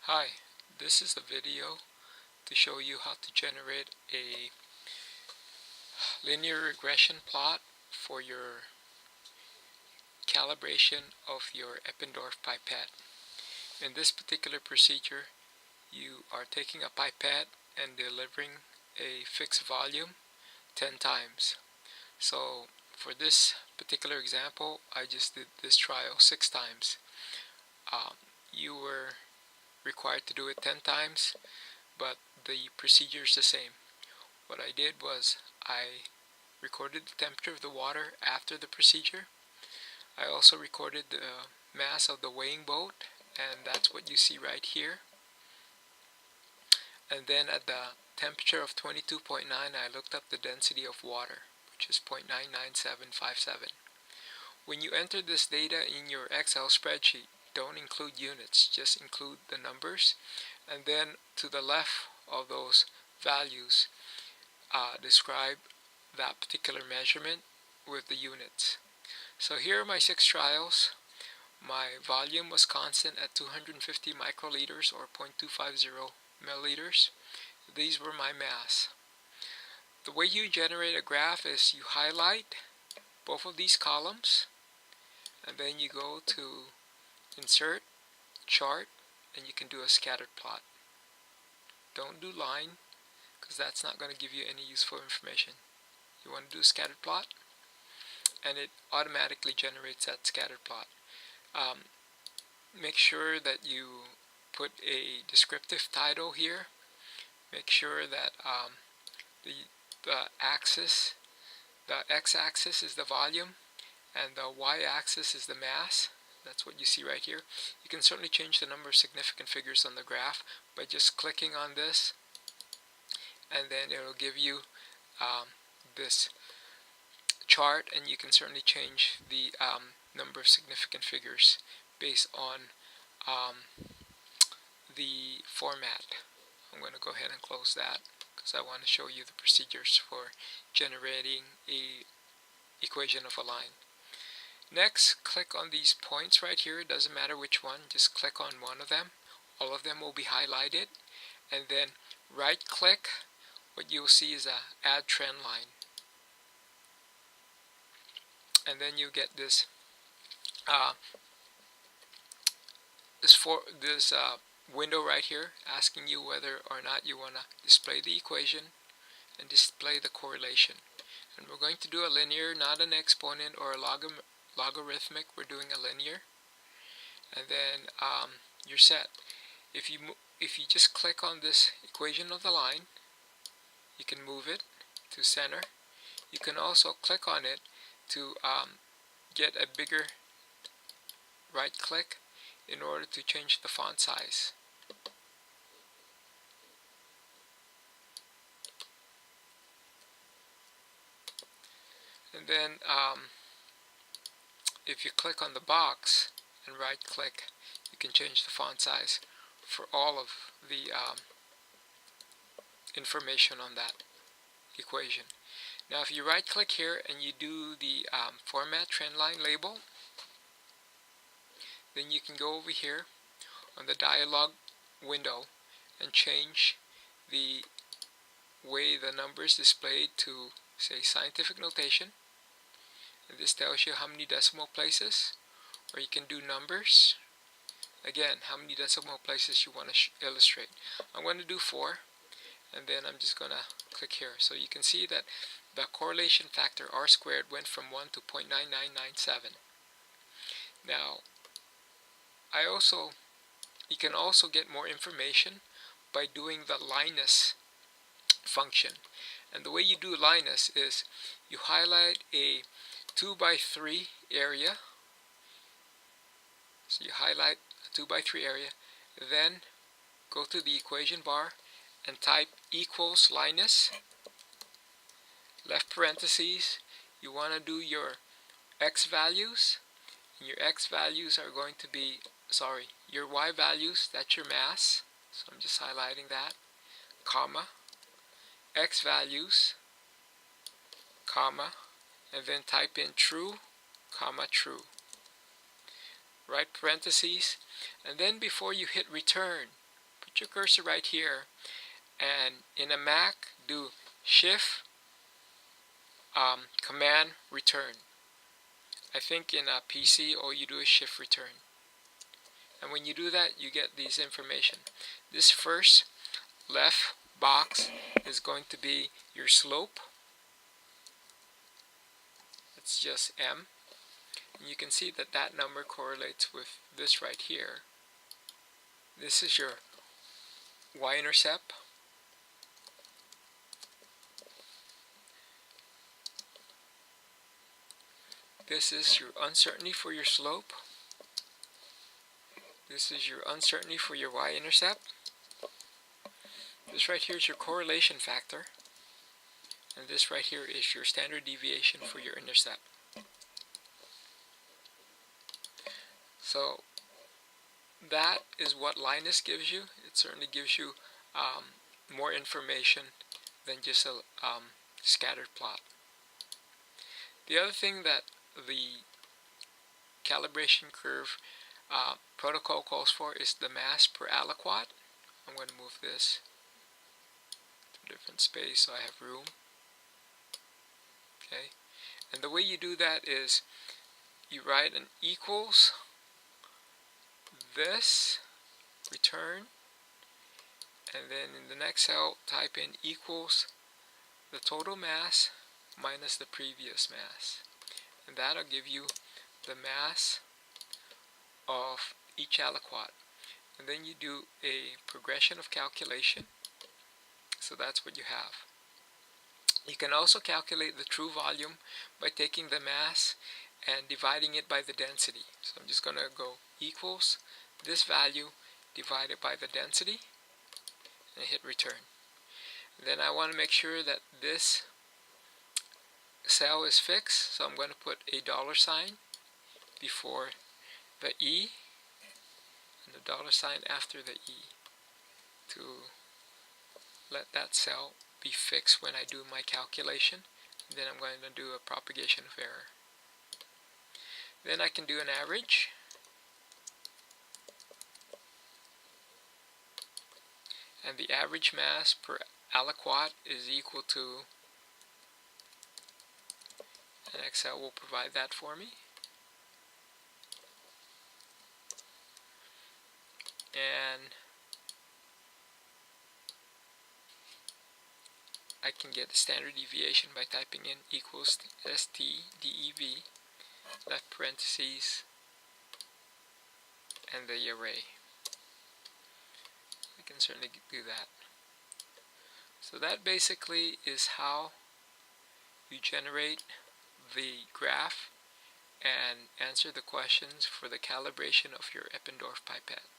Hi, this is the video to show you how to generate a linear regression plot for your calibration of your Eppendorf pipette. In this particular procedure, you are taking a pipette and delivering a fixed volume 10 times. So for this particular example, I just did this trial 6 times. You were required to do it 10 times, but the procedure is the same. What I did was I recorded the temperature of the water after the procedure. I also recorded the mass of the weighing boat, and that's what you see right here. And then at the temperature of 22.9, I looked up the density of water, which is 0.99757. When you enter this data in your Excel spreadsheet, don't include units, just include the numbers, and then to the left of those values, describe that particular measurement with the units. So here are my 6 trials. My volume was constant at 250 microliters or 0.250 milliliters. These were my mass. The way you generate a graph is you highlight both of these columns, and then you go to Insert, Chart, and you can do a scattered plot. Don't do line, because that's not going to give you any useful information. You want to do a scattered plot, and it automatically generates that scattered plot. Make sure that you put a descriptive title here. Make sure that the x-axis is the volume, and the y-axis is the mass. That's what you see right here. You can certainly change the number of significant figures on the graph by just clicking on this, and then it'll give you this chart, and you can certainly change the number of significant figures based on the format. I'm going to go ahead and close that because I want to show you the procedures for generating a equation of a line. Next, click on these points right here. It doesn't matter which one, just click on one of them. All of them will be highlighted, and then right click. What you'll see is a add trend line, and then you get this window right here asking you whether or not you want to display the equation and display the correlation. And we're going to do a linear, not an exponent or a logarithmic. We're doing a linear, and then you're set. If you just click on this equation of the line, you can move it to center. You can also click on it to get a bigger right click in order to change the font size. And then if you click on the box and right click, you can change the font size for all of the information on that equation. Now if you right click here and you do the format trendline label, then you can go over here on the dialog window and change the way the numbers displayed to, say, scientific notation, and this tells you how many decimal places. Or you can do numbers, again, how many decimal places you want to illustrate. I'm going to do 4, and then I'm just going to click here. So you can see that the correlation factor R squared went from 1 to 0.9997. Now you can also get more information by doing the Linus function. And the way you do Linus is you highlight a 2x3 area. So you highlight a 2x3 area, then go to the equation bar and type equals Linus, left parentheses. You want to do your x values, and your x values are going to be, your y values, that's your mass. So I'm just highlighting that, comma, x values, comma, and then type in true, comma, true. Right parentheses, and then before you hit return, put your cursor right here, and in a Mac, do Shift Command Return. I think in a PC, all you do is Shift Return. And when you do that, you get these information. This first left box is going to be your slope. It's just M. And you can see that that number correlates with this right here. This is your y-intercept. This is your uncertainty for your slope. This is your uncertainty for your y-intercept. This right here is your correlation factor. And this right here is your standard deviation for your intercept. So that is what Linus gives you. It certainly gives you more information than just a scattered plot. The other thing that the calibration curve protocol calls for is the mass per aliquot. I'm going to move this to a different space so I have room. Okay, and the way you do that is you write an equals this, return, and then in the next cell type in equals the total mass minus the previous mass, and that'll give you the mass of each aliquot. And then you do a progression of calculation, so that's what you have. You can also calculate the true volume by taking the mass and dividing it by the density. So I'm just going to go equals this value divided by the density and hit return. And then I want to make sure that this cell is fixed, so I'm going to put a $ before the E and the $ after the E to let that cell be fixed when I do my calculation. And then I'm going to do a propagation of error. Then I can do an average. And the average mass per aliquot is equal to, and Excel will provide that for me. And I can get the standard deviation by typing in equals STDEV, left parentheses, and the array. I can certainly do that. So that basically is how you generate the graph and answer the questions for the calibration of your Eppendorf pipette.